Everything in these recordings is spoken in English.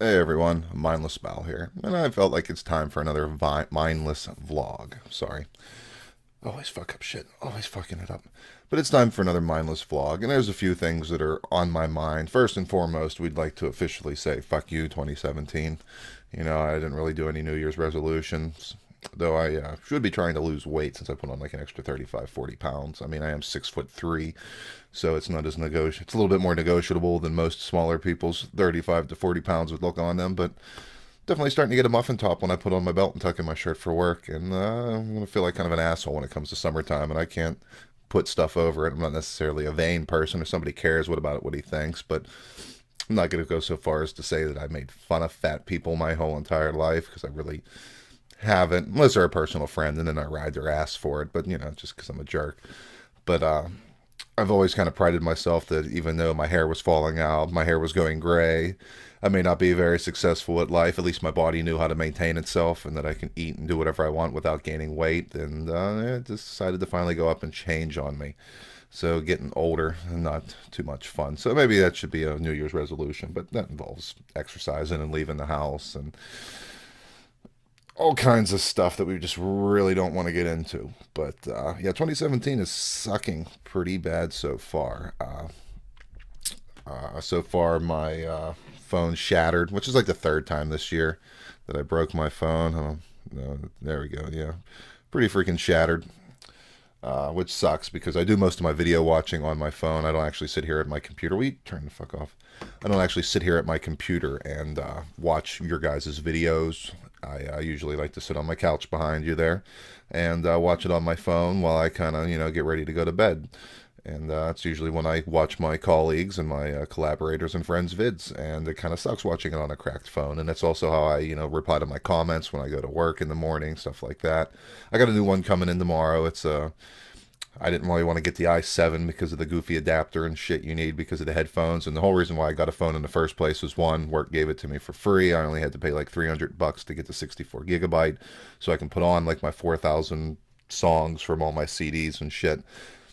Hey everyone, mindlessBile here, and I felt like it's time for another mindless vlog. Sorry, always fuck up shit, always fucking it up. But it's time for another mindless vlog, and there's a few things that are on my mind. First and foremost, we'd like to officially say fuck you 2017. I didn't really do any New Year's resolutions, though I should be trying to lose weight since I put on like an extra 35, 40 pounds. I mean, I am 6'3", so it's not as it's a little bit more negotiable than most smaller people's 35 to 40 pounds would look on them, but definitely starting to get a muffin top when I put on my belt and tuck in my shirt for work, and I'm going to feel like kind of an asshole when it comes to summertime, and I can't put stuff over it. I'm not necessarily a vain person. If somebody cares what he thinks, but I'm not going to go so far as to say that I made fun of fat people my whole entire life, because I really haven't, unless they're a personal friend, and then I ride their ass for it, but, just because I'm a jerk. But I've always kind of prided myself that even though my hair was falling out, my hair was going gray, I may not be very successful at life, at least my body knew how to maintain itself, and that I can eat and do whatever I want without gaining weight, and I just decided to finally go up and change on me. So getting older and not too much fun. So maybe that should be a New Year's resolution, but that involves exercising and leaving the house and all kinds of stuff that we just really don't want to get into. But yeah, 2017 is sucking pretty bad so far. So far, my phone shattered, which is like the third time this year that I broke my phone. Oh, no, there we go. Yeah, pretty freaking shattered. Which sucks because I do most of my video watching on my phone. I don't actually sit here at my computer. We turn the fuck off. I don't actually sit here at my computer and watch your guys' videos. I usually like to sit on my couch behind you there and watch it on my phone while I kind of, get ready to go to bed. And that's usually when I watch my colleagues and my collaborators and friends' vids. And it kind of sucks watching it on a cracked phone. And that's also how I, reply to my comments when I go to work in the morning, stuff like that. I got a new one coming in tomorrow. It's I didn't really want to get the i7 because of the goofy adapter and shit you need because of the headphones. And the whole reason why I got a phone in the first place was, one, work gave it to me for free. I only had to pay like $300 to get the 64 gigabyte so I can put on like my 4,000 songs from all my CDs and shit.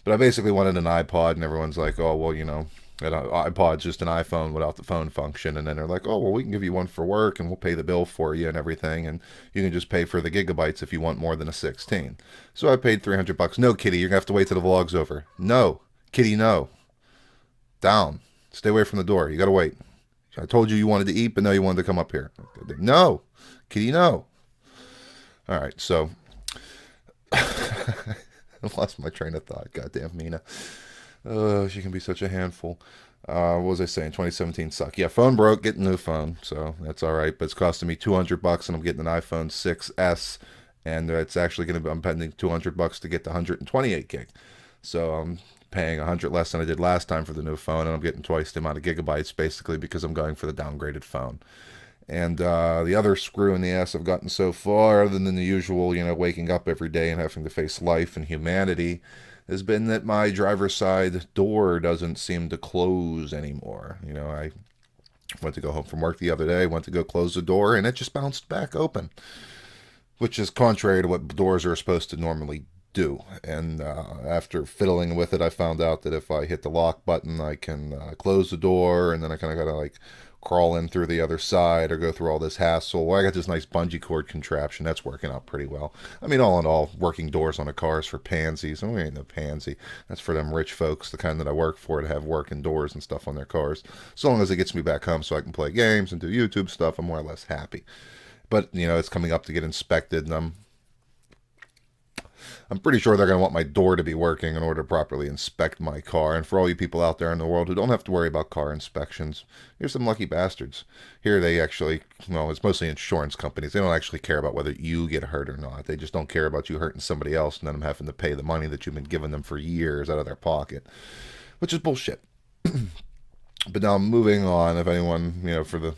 But I basically wanted an iPod, and everyone's like, oh, well, an iPod's just an iPhone without the phone function. And then they're like, oh, well, we can give you one for work, and we'll pay the bill for you and everything, and you can just pay for the gigabytes if you want more than a 16. So I paid $300. No, kitty, you're going to have to wait till the vlog's over. No. Kitty, no. Down. Stay away from the door. You got to wait. I told you you wanted to eat, but no, you wanted to come up here. No. Kitty, no. All right, so I lost my train of thought. Goddamn Mina. Oh, she can be such a handful. What was I saying? 2017 suck. Yeah, phone broke. Get a new phone, so that's all right. But it's costing me $200, and I'm getting an iPhone 6s, and it's actually going to be. I'm paying $200 to get the 128 gig. So I'm paying 100 less than I did last time for the new phone, and I'm getting twice the amount of gigabytes, basically because I'm going for the downgraded phone. And the other screw in the ass I've gotten so far, other than the usual, waking up every day and having to face life and humanity, has been that my driver's side door doesn't seem to close anymore. I went to go home from work the other day, went to go close the door, and it just bounced back open, which is contrary to what doors are supposed to normally do. And after fiddling with it, I found out that if I hit the lock button, I can close the door, and then I kind of got to like crawl in through the other side or go through all this hassle. Well, I got this nice bungee cord contraption that's working out pretty well. I mean, all in all, working doors on a car is for pansies. We ain't no pansy. That's for them rich folks, the kind that I work for, to have working doors and stuff on their cars. So long as it gets me back home so I can play games and do YouTube stuff, I'm more or less happy. But it's coming up to get inspected, and I'm pretty sure they're going to want my door to be working in order to properly inspect my car. And for all you people out there in the world who don't have to worry about car inspections, you're some lucky bastards. Here they actually, well, it's mostly insurance companies. They don't actually care about whether you get hurt or not. They just don't care about you hurting somebody else and then them having to pay the money that you've been giving them for years out of their pocket, which is bullshit. But now moving on, if anyone, for the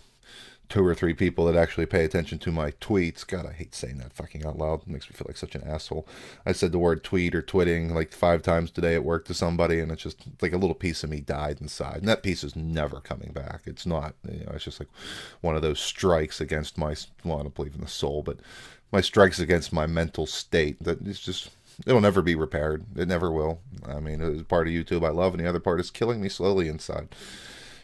2 or 3 people that actually pay attention to my tweets. God, I hate saying that fucking out loud. It makes me feel like such an asshole. I said the word tweet or twitting like 5 times today at work to somebody, and it's just like a little piece of me died inside. And that piece is never coming back. It's not, it's just like one of those strikes against my, well, I don't believe in the soul, but my strikes against my mental state that is just, it'll never be repaired. It never will. I mean, it's part of YouTube I love, and the other part is killing me slowly inside.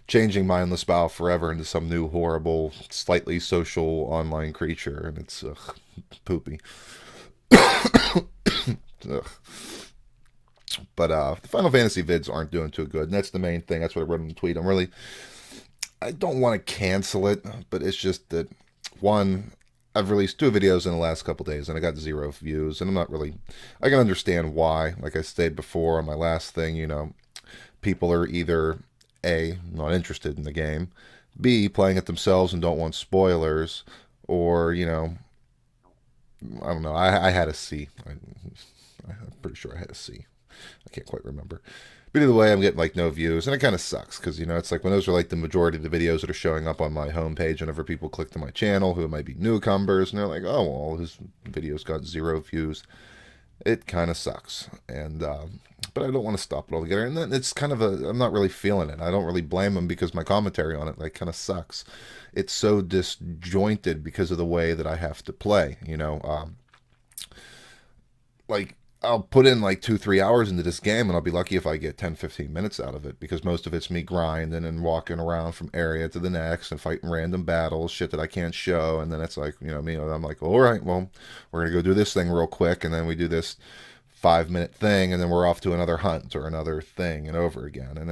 changing mindlessbile forever into some new horrible, slightly social online creature, and it's poopy. Ugh. But the Final Fantasy vids aren't doing too good, and that's the main thing. That's what I wrote in the tweet. I don't want to cancel it, but it's just that, one, I've released 2 videos in the last couple days, and I got 0 views, and I'm not really, I can understand why. Like I stated before on my last thing, people are either A, not interested in the game, B, playing it themselves and don't want spoilers, or, I don't know. I had a C. I'm pretty sure I had a C. I can't quite remember. But either way, I'm getting like no views, and it kind of sucks because it's like when those are like the majority of the videos that are showing up on my homepage whenever people click to my channel who might be newcomers, and they're like, oh, well, his videos got 0 views. It kind of sucks, and but I don't want to stop it altogether. And then it's kind of I'm not really feeling it. I don't really blame them because my commentary on it like kind of sucks. It's so disjointed because of the way that I have to play. Like I'll put in like 2-3 hours into this game and I'll be lucky if I get 10-15 minutes out of it because most of it's me grinding and walking around from area to the next and fighting random battles, shit that I can't show. And then it's like, I'm like, all right, well, we're going to go do this thing real quick. And then we do this 5-minute thing and then we're off to another hunt or another thing and over again. And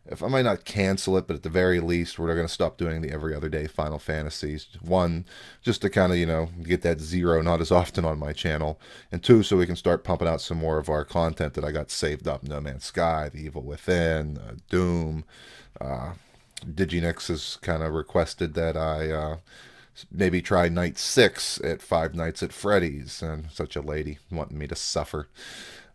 if I might not cancel it, but at the very least, we're going to stop doing the every other day Final Fantasies. 1, just to kind of, get that 0 not as often on my channel. And 2, so we can start pumping out some more of our content that I got saved up. No Man's Sky, The Evil Within, Doom. Diginix has kind of requested that I maybe try night 6 at Five Nights at Freddy's. And such a lady wanting me to suffer.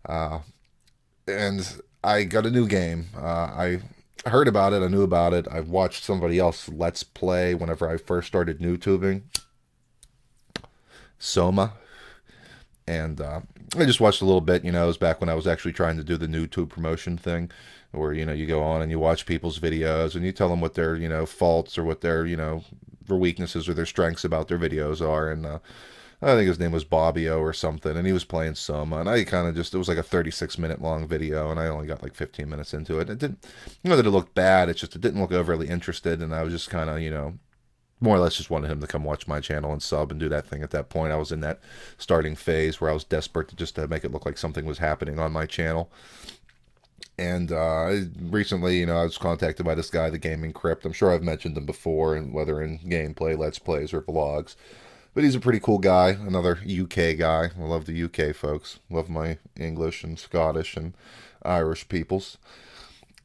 And I got a new game. I heard about it. I knew about it. I watched somebody else Let's Play whenever I first started YouTubing. Soma. And I just watched a little bit. It was back when I was actually trying to do the YouTube promotion thing. Where, you go on and you watch people's videos and you tell them what their, faults or what their, their weaknesses or their strengths about their videos are. And I think his name was Bobbio or something, and he was playing Soma, and I kind of it was like a 36-minute long video, and I only got like 15 minutes into it. It didn't, that it looked bad, it's just it didn't look overly interested, and I was just kind of, more or less just wanted him to come watch my channel and sub and do that thing at that point. I was in that starting phase where I was desperate to make it look like something was happening on my channel. And recently, I was contacted by this guy, the Gaming Crypt. I'm sure I've mentioned him before, and whether in gameplay, Let's Plays, or vlogs. But he's a pretty cool guy, another UK guy. I love the UK folks. Love my English and Scottish and Irish peoples.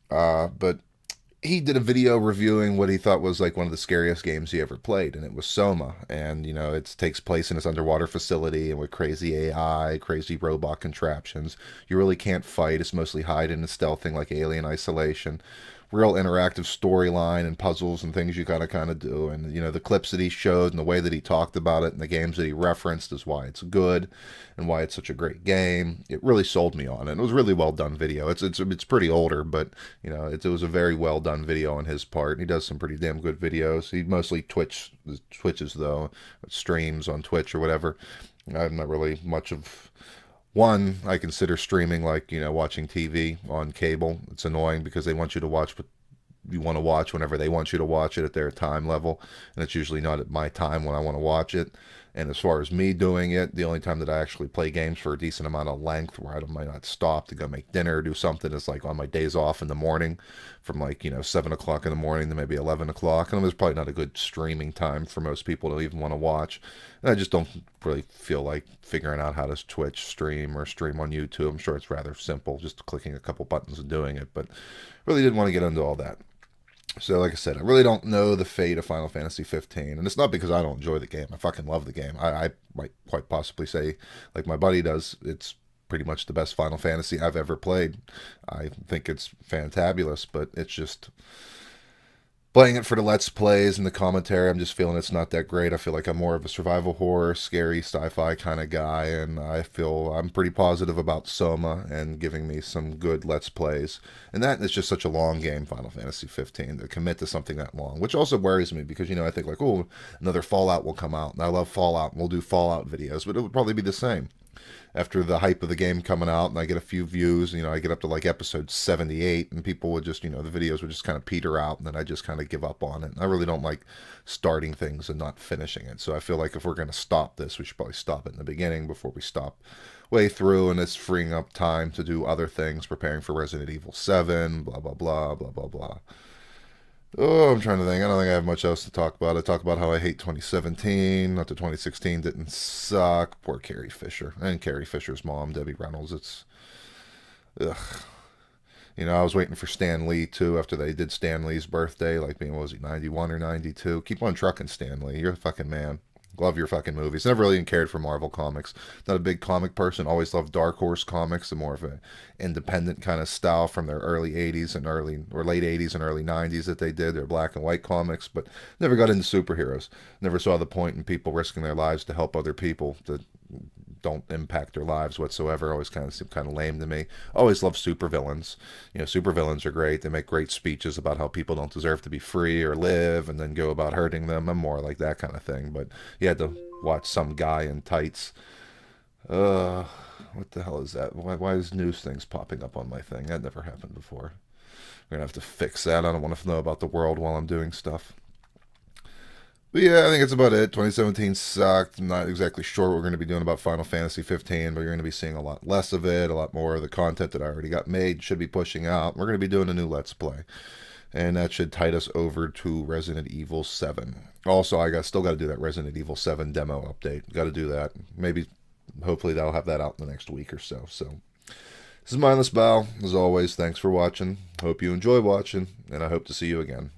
But he did a video reviewing what he thought was like one of the scariest games he ever played, and it was Soma. And, it takes place in this underwater facility and with crazy AI, crazy robot contraptions. You really can't fight. It's mostly hiding and stealthing like Alien Isolation. Real interactive storyline and puzzles and things you gotta kind of do. And, the clips that he showed and the way that he talked about it and the games that he referenced is why it's good and why it's such a great game. It really sold me on it. It was a really well done video. It's pretty older, but, it was a very well done video on his part. He does some pretty damn good videos. He mostly Twitches, though, streams on Twitch or whatever. I'm not really much of... One, I consider streaming like, watching TV on cable. It's annoying because they want you to watch what you want to watch whenever they want you to watch it at their time level. And it's usually not at my time when I want to watch it. And as far as me doing it, the only time that I actually play games for a decent amount of length where I might not stop to go make dinner or do something is like on my days off in the morning from like, 7 o'clock in the morning to maybe 11 o'clock. And it's probably not a good streaming time for most people to even want to watch. And I just don't really feel like figuring out how to Twitch stream or stream on YouTube. I'm sure it's rather simple, just clicking a couple buttons and doing it. But really didn't want to get into all that. So, like I said, I really don't know the fate of Final Fantasy 15, and it's not because I don't enjoy the game. I fucking love the game. I might quite possibly say, like my buddy does, it's pretty much the best Final Fantasy I've ever played. I think it's fantabulous, but it's just... Playing it for the Let's Plays and the commentary, I'm just feeling it's not that great. I feel like I'm more of a survival horror, scary, sci-fi kind of guy, and I feel I'm pretty positive about Soma and giving me some good Let's Plays. And that is just such a long game, Final Fantasy 15, to commit to something that long, which also worries me because, I think like, oh, another Fallout will come out, and I love Fallout, and we'll do Fallout videos, but it would probably be the same. after the hype of the game coming out, and I get a few views, I get up to like episode 78, and people would just, the videos would just kind of peter out, and then I just kind of give up on it. I really don't like starting things and not finishing it. So I feel like if we're going to stop this, we should probably stop it in the beginning before we stop way through, and it's freeing up time to do other things, preparing for Resident Evil 7, blah, blah, blah, blah, blah, blah. Oh, I'm trying to think. I don't think I have much else to talk about. I talk about how I hate 2017. Not that 2016 didn't suck. Poor Carrie Fisher. And Carrie Fisher's mom, Debbie Reynolds. It's... Ugh. I was waiting for Stan Lee, too, after they did Stan Lee's birthday. Like, what was he, 91 or 92? Keep on trucking, Stan Lee. You're a fucking man. Love your fucking movies. Never really cared for Marvel comics. Not a big comic person. Always loved Dark Horse comics, and more of an independent kind of style from their early 80s and late 80s and early 90s that they did. Their black and white comics, but never got into superheroes. Never saw the point in people risking their lives to help other people that don't impact their lives whatsoever. Always kind of seem kind of lame to me. Always love supervillains. Supervillains are great. They make great speeches about how people don't deserve to be free or live, and then go about hurting them. I'm more like that kind of thing. But you had to watch some guy in tights. What the hell is that? Why is news things popping up on my thing? That never happened before. We're gonna have to fix that. I don't want to know about the world while I'm doing stuff. But yeah, I think that's about it. 2017 sucked. I'm not exactly sure what we're going to be doing about Final Fantasy 15, but you're going to be seeing a lot less of it. A lot more of the content that I already got made should be pushing out. We're going to be doing a new Let's Play, and that should tide us over to Resident Evil 7. Also, still got to do that Resident Evil 7 demo update. Got to do that. Maybe, hopefully, that'll have that out in the next week or so. So, this is mindlessBile. As always, thanks for watching. Hope you enjoy watching, and I hope to see you again.